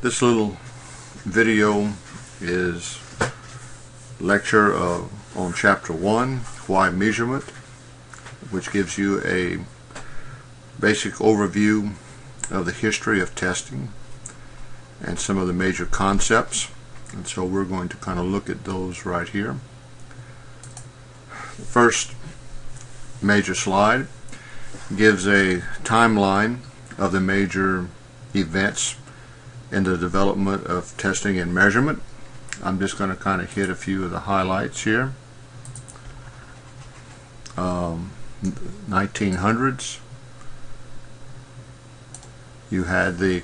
This little video is lecture on chapter 1, Why Measurement, which gives you a basic overview of the history of testing and some of the major concepts. And so we're going to kind of look at those right here. The first major slide gives a timeline of the major events in the development of testing and measurement. I'm just going to kind of hit a few of the highlights here. 1900s, you had the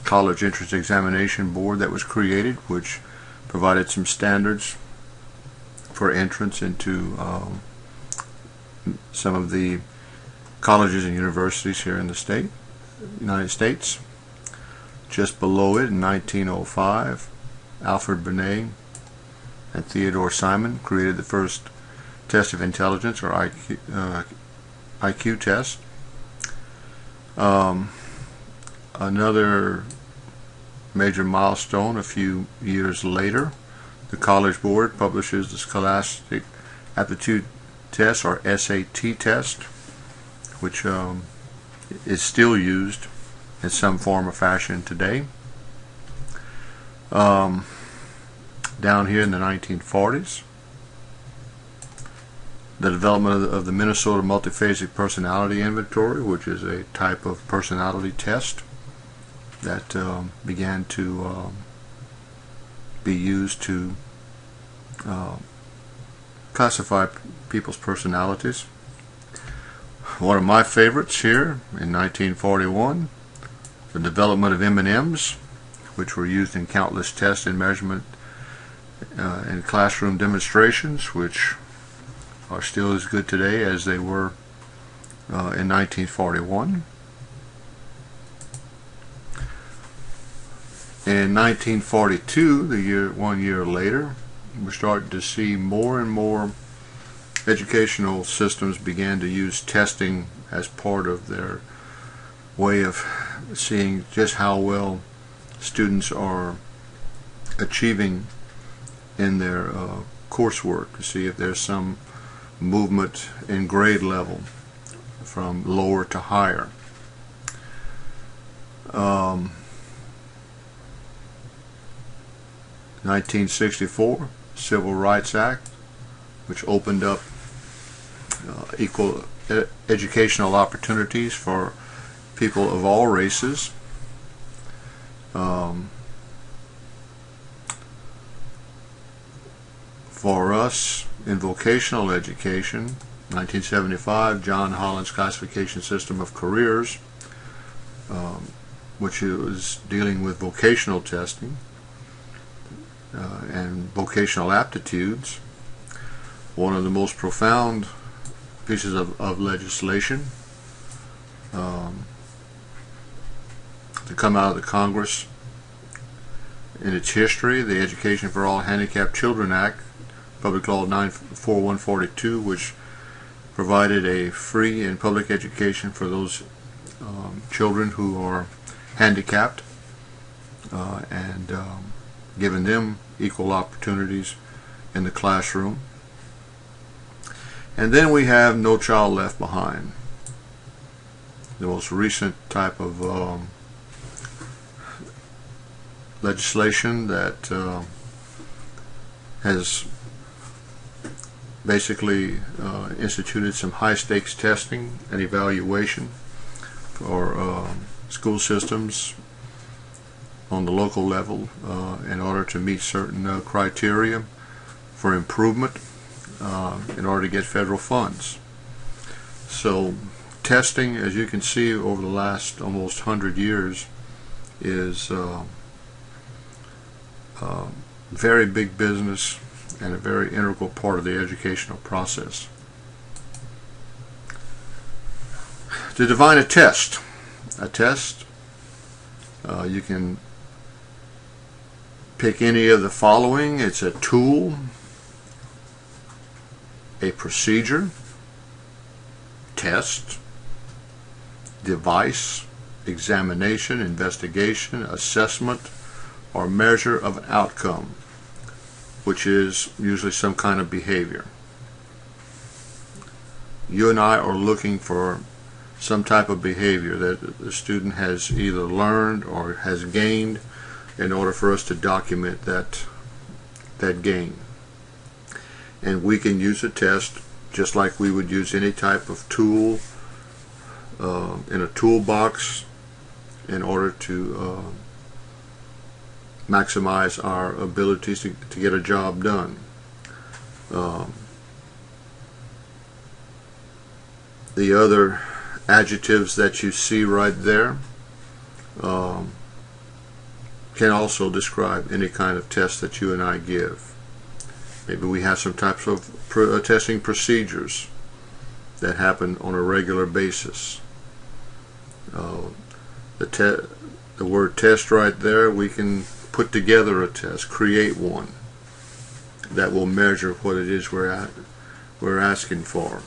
College Entrance Examination Board that was created, which provided some standards for entrance into some of the colleges and universities here in the United States. Just below it, in 1905, Alfred Binet and Theodore Simon created the first test of intelligence, or IQ test. Another major milestone, a few years later, the College Board publishes the Scholastic Aptitude Test, or SAT test, which is still used in some form or fashion today. Down here in the 1940s, the development of the Minnesota Multiphasic Personality Inventory, which is a type of personality test that began to be used to classify people's personalities. One of my favorites here in 1941, the development of M&Ms, which were used in countless tests and measurement and classroom demonstrations, which are still as good today as they were in 1941. In 1942, one year later, we're starting to see more and more educational systems began to use testing as part of their way of seeing just how well students are achieving in their coursework, to see if there's some movement in grade level from lower to higher. 1964 Civil Rights Act, which opened up equal educational opportunities for people of all races. For us in vocational education, 1975, John Holland's classification system of careers, which was dealing with vocational testing and vocational aptitudes. One of the most profound pieces of legislation to come out of the Congress in its history, the Education for All Handicapped Children Act, Public Law 94142, which provided a free and public education for those children who are handicapped and giving them equal opportunities in the classroom. And then we have No Child Left Behind, the most recent type of legislation that has basically instituted some high-stakes testing and evaluation for school systems on the local level in order to meet certain criteria for improvement in order to get federal funds. So testing, as you can see, over the last almost 100 years is very big business and a very integral part of the educational process. To define a test, you can pick any of the following. It's a tool, a procedure, test, device, examination, investigation, assessment, or measure of an outcome, which is usually some kind of behavior. You and I are looking for some type of behavior that the student has either learned or has gained in order for us to document that gain. And we can use a test just like we would use any type of tool in a toolbox in order to maximize our abilities to get a job done. The other adjectives that you see right there can also describe any kind of test that you and I give. Maybe we have some types of testing procedures that happen on a regular basis. The word test right there, we can put together a test, create one that will measure what it is we're asking for.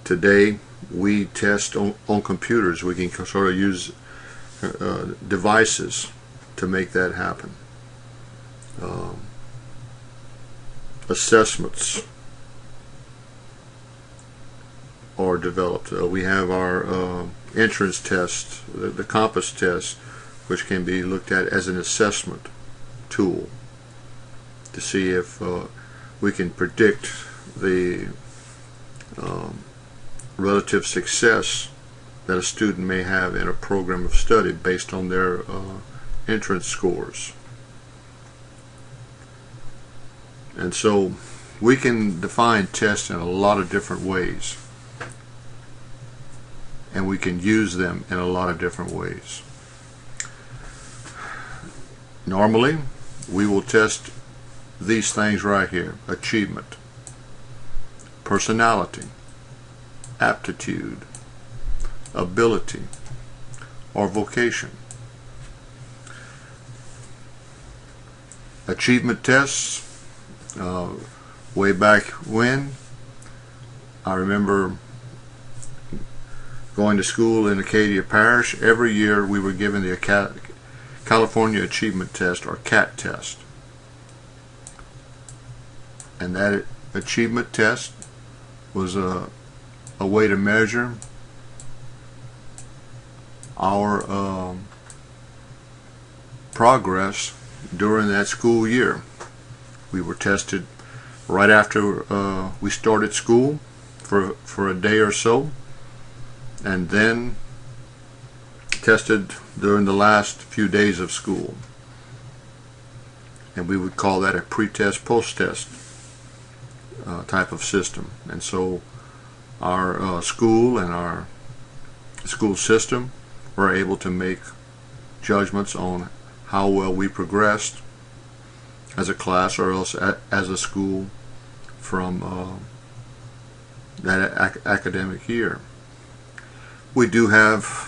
Today we test on computers. We can sort of use devices to make that happen. Assessments are developed. We have our entrance test, the compass test, which can be looked at as an assessment tool to see if we can predict the relative success that a student may have in a program of study based on their entrance scores. And so we can define tests in a lot of different ways, and we can use them in a lot of different ways. Normally we will test these things right here: achievement, personality, aptitude, ability, or vocation. Achievement tests, way back when, I remember going to school in Acadia Parish. Every year we were given the California Achievement Test, or CAT test. And that achievement test was a way to measure our progress during that school year. We were tested right after we started school for a day or so, and then tested during the last few days of school. And we would call that a pre-test, post-test type of system. And so our school and our school system were able to make judgments on how well we progressed as a class or else as a school from that academic year. We do have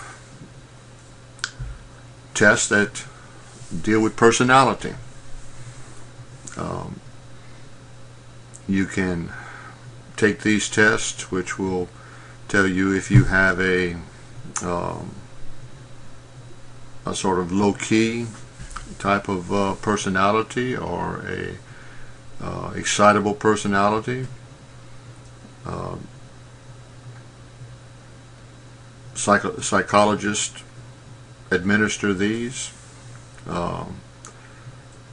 tests that deal with personality. You can take these tests, which will tell you if you have a sort of low-key type of personality, or a excitable personality. Psychologists administer these.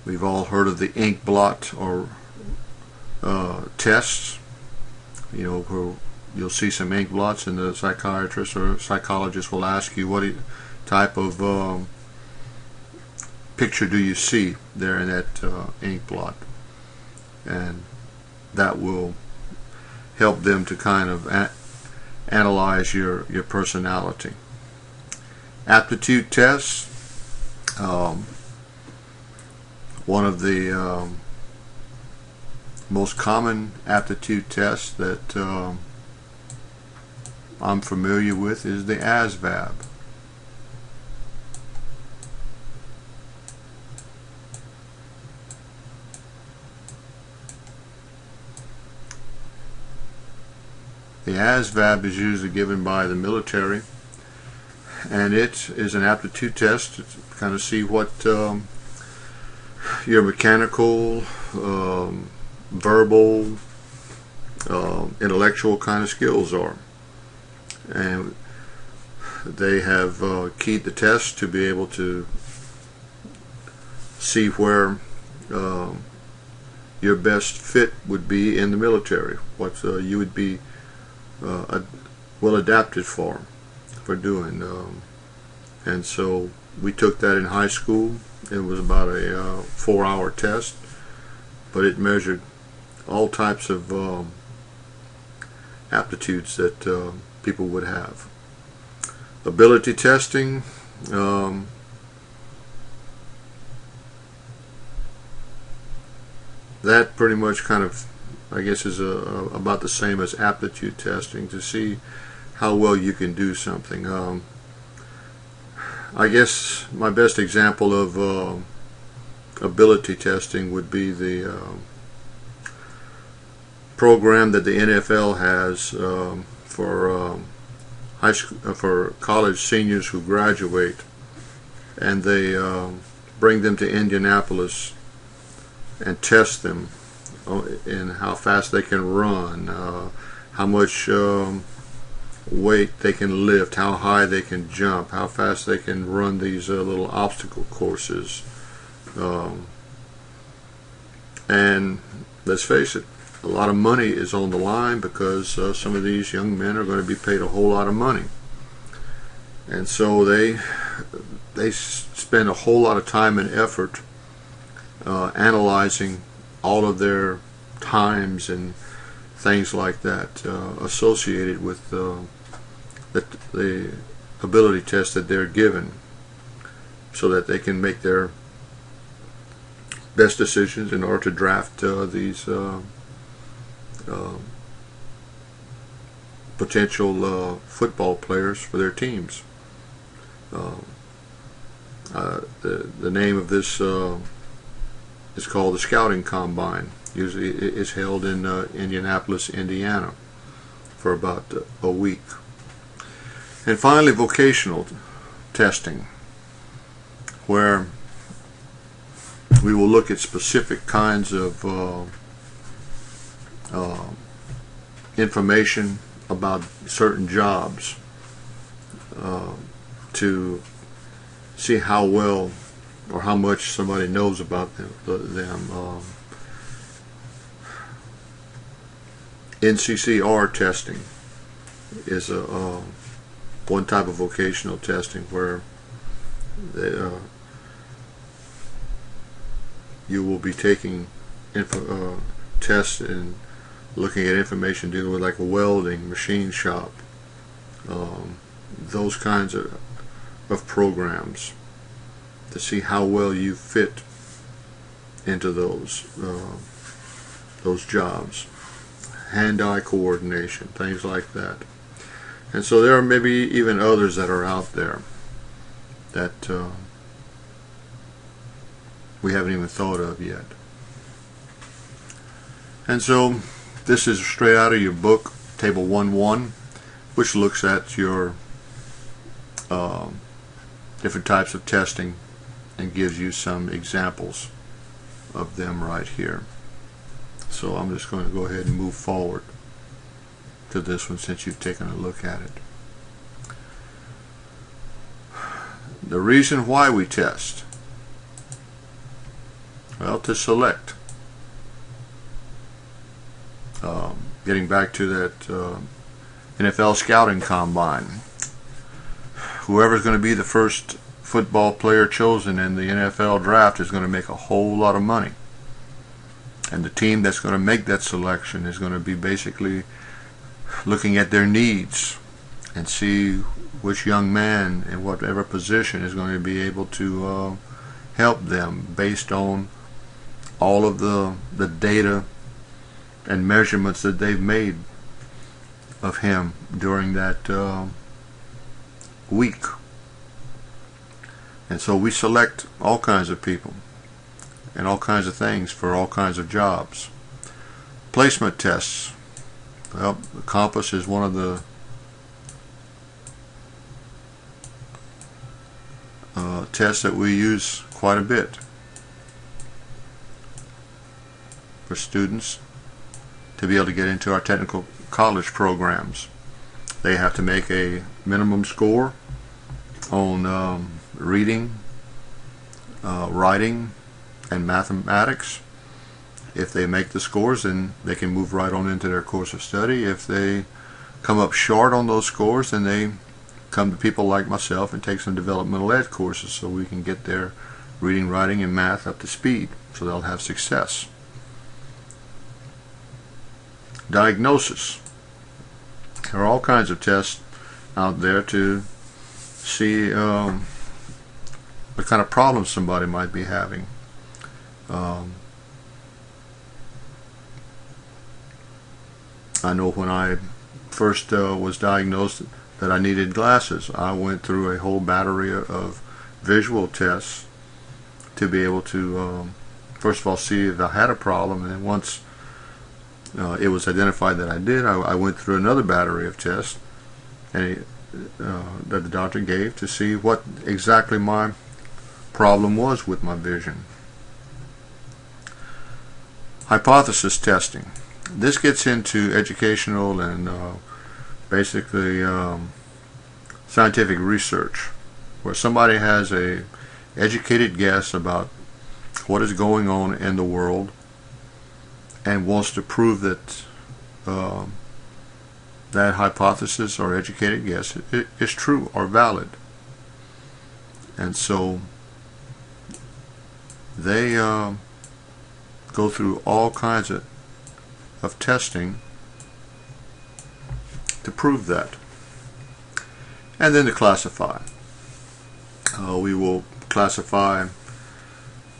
We've all heard of the ink blot or tests. You know, where you'll see some ink blots, and the psychiatrist or psychologist will ask you what type of picture do you see there in that ink blot, and that will help them to kind of analyze your personality. Aptitude tests, one of the most common aptitude tests that I'm familiar with is the ASVAB. The ASVAB is usually given by the military, and it is an aptitude test to kind of see what your mechanical, verbal, intellectual kind of skills are. And they have keyed the test to be able to see where your best fit would be in the military, what you would be well adapted for doing. And so we took that in high school. It was about a 4-hour test, but it measured all types of aptitudes that people would have. Ability testing, that pretty much kind of, I guess, is about the same as aptitude testing, to see how well you can do something. I guess my best example of ability testing would be the program that the NFL has for high school, for college seniors who graduate, and they bring them to Indianapolis and test them in how fast they can run, how much weight they can lift, how high they can jump, how fast they can run these little obstacle courses. And let's face it, a lot of money is on the line, because some of these young men are going to be paid a whole lot of money. And so they spend a whole lot of time and effort analyzing all of their times and things like that associated with the ability test that they're given, so that they can make their best decisions in order to draft these potential football players for their teams. The name of this is called the Scouting Combine. Usually it's held in Indianapolis, Indiana, for about a week. And finally, vocational testing, where we will look at specific kinds of information about certain jobs to see how well or how much somebody knows about them. NCCR testing is one type of vocational testing where you will be taking tests and looking at information dealing with, like, welding, machine shop, those kinds of programs, to see how well you fit into those jobs. Hand-eye coordination, things like that. And so there are maybe even others that are out there that we haven't even thought of yet. And so this is straight out of your book, Table 1.1, which looks at your different types of testing and gives you some examples of them right here. So I'm just going to go ahead and move forward to this one, since you've taken a look at it. The reason why we test, well, to select. Getting back to that NFL Scouting Combine, whoever's going to be the first football player chosen in the NFL draft is going to make a whole lot of money. And the team that's going to make that selection is going to be basically looking at their needs and see which young man in whatever position is going to be able to help them based on all of the data and measurements that they've made of him during that week. And so we select all kinds of people and all kinds of things for all kinds of jobs. Placement tests Well, the compass is one of the tests that we use quite a bit for students to be able to get into our technical college programs. They have to make a minimum score on reading, writing, and mathematics. If they make the scores, then they can move right on into their course of study. If they come up short on those scores, then they come to people like myself and take some developmental ed courses so we can get their reading, writing, and math up to speed so they'll have success. Diagnosis. There are all kinds of tests out there to see what kind of problems somebody might be having. I know when I first was diagnosed that I needed glasses, I went through a whole battery of visual tests to be able to first of all see if I had a problem, and then once it was identified that I did, I went through another battery of tests that the doctor gave to see what exactly my problem was with my vision. Hypothesis testing. This gets into educational and basically scientific research, where somebody has a educated guess about what is going on in the world and wants to prove that that hypothesis or educated guess is true or valid. And so they go through all kinds of testing to prove that. And then to classify. We will classify,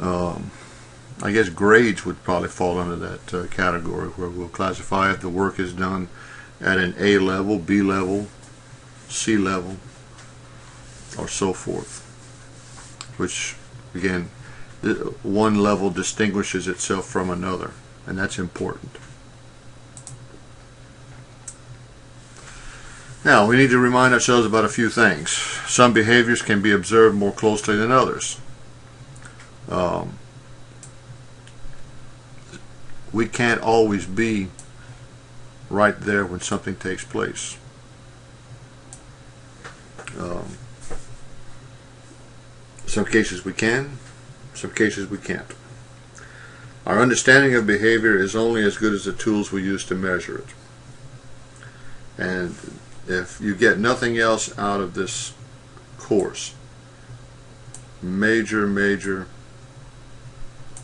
I guess grades would probably fall under that category, where we'll classify if the work is done at an A level, B level, C level, or so forth. Which, again, one level distinguishes itself from another, and that's important. Now, we need to remind ourselves about a few things. Some behaviors can be observed more closely than others. We can't always be right there when something takes place. Some cases we can, some cases we can't. Our understanding of behavior is only as good as the tools we use to measure it. And if you get nothing else out of this course, major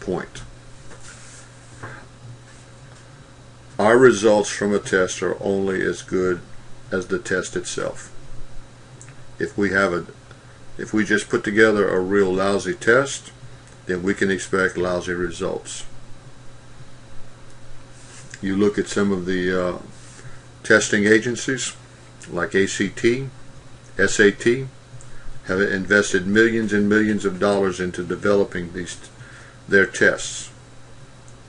point. Our results from a test are only as good as the test itself. If we just put together a real lousy test, then we can expect lousy results. You look at some of the testing agencies like OCED, SAT, have invested millions and millions of dollars into developing their tests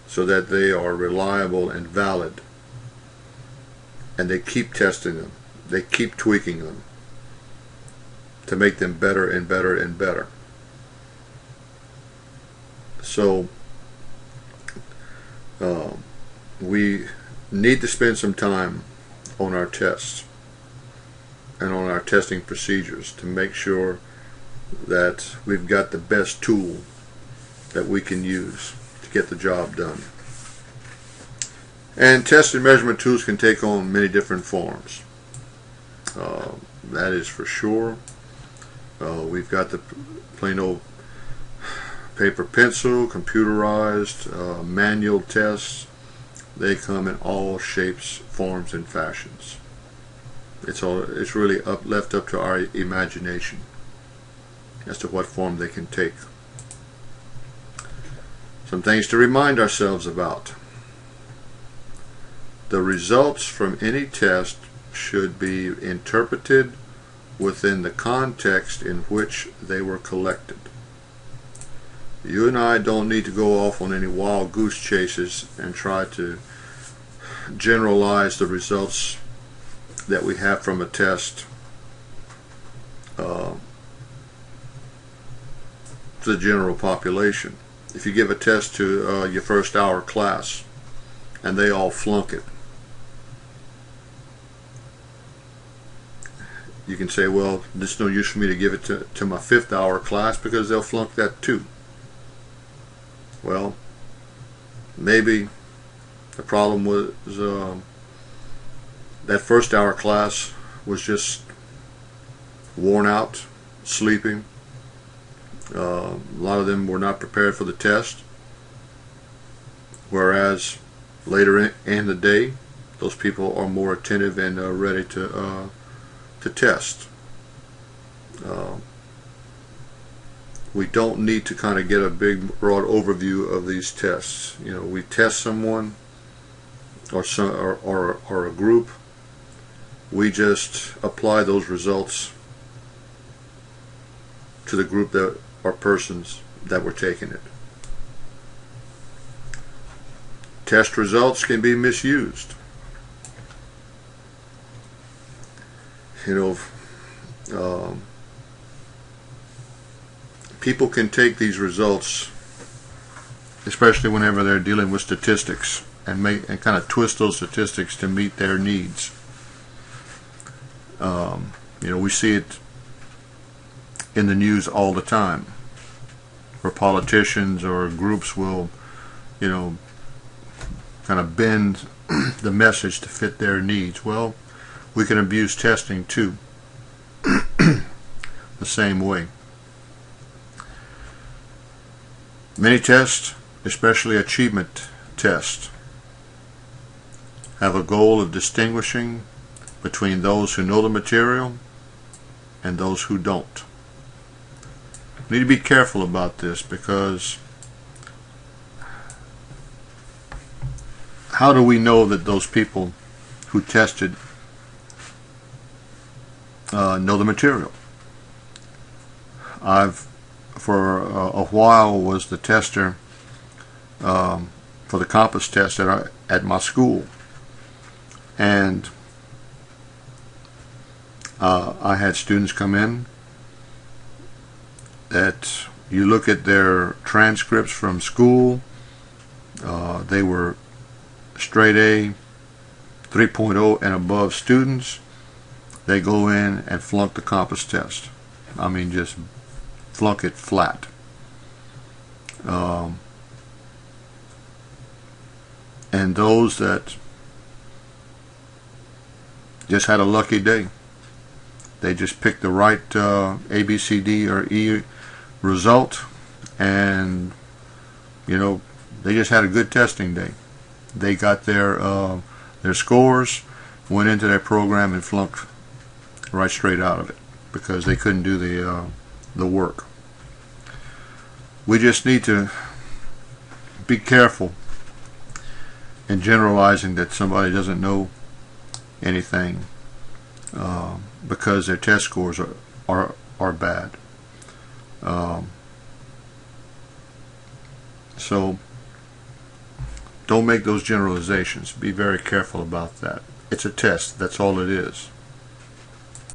so that they are reliable and valid, and they keep testing them, they keep tweaking them to make them better and better and better. So we need to spend some time on our tests and on our testing procedures to make sure that we've got the best tool that we can use to get the job done. And test and measurement tools can take on many different forms. That is for sure. We've got the plain old paper pencil, computerized, manual tests. They come in all shapes, forms, and fashions. It's really left up to our imagination as to what form they can take. Some things to remind ourselves about. The results from any test should be interpreted within the context in which they were collected. You and I don't need to go off on any wild goose chases and try to generalize the results that we have from a test to the general population. If you give a test to your first hour class and they all flunk it, you can say, well, there's no use for me to give it to my 5th hour class because they'll flunk that too. Well, maybe the problem was that 1st hour class was just worn out, sleeping. A lot of them were not prepared for the test, whereas later in the day those people are more attentive and ready to test. We don't need to kind of get a big broad overview of these tests. You know, we test someone or a group, we just apply those results to the group that or persons that were taking it. Test results can be misused. You know, people can take these results, especially whenever they're dealing with statistics, and kind of twist those statistics to meet their needs. You know, we see it in the news all the time, where politicians or groups will, you know, kind of bend the message to fit their needs. Well, we can abuse testing too, the same way. Many tests, especially achievement tests, have a goal of distinguishing between those who know the material and those who don't. We need to be careful about this, because how do we know that those people who tested know the material? For a while was the tester for the compass test at my school, and I had students come in that you look at their transcripts from school, they were straight A, 3.0 and above students. They go in and flunk the compass test. I mean, just flunk it flat. And those that just had a lucky day, they just picked the right A, B, C, D, or E result, and you know, they just had a good testing day. They got their scores, went into their program, and flunked right straight out of it because they couldn't do the work. We just need to be careful in generalizing that somebody doesn't know anything because their test scores are bad. So don't make those generalizations. Be very careful about that. It's a test. That's all it is.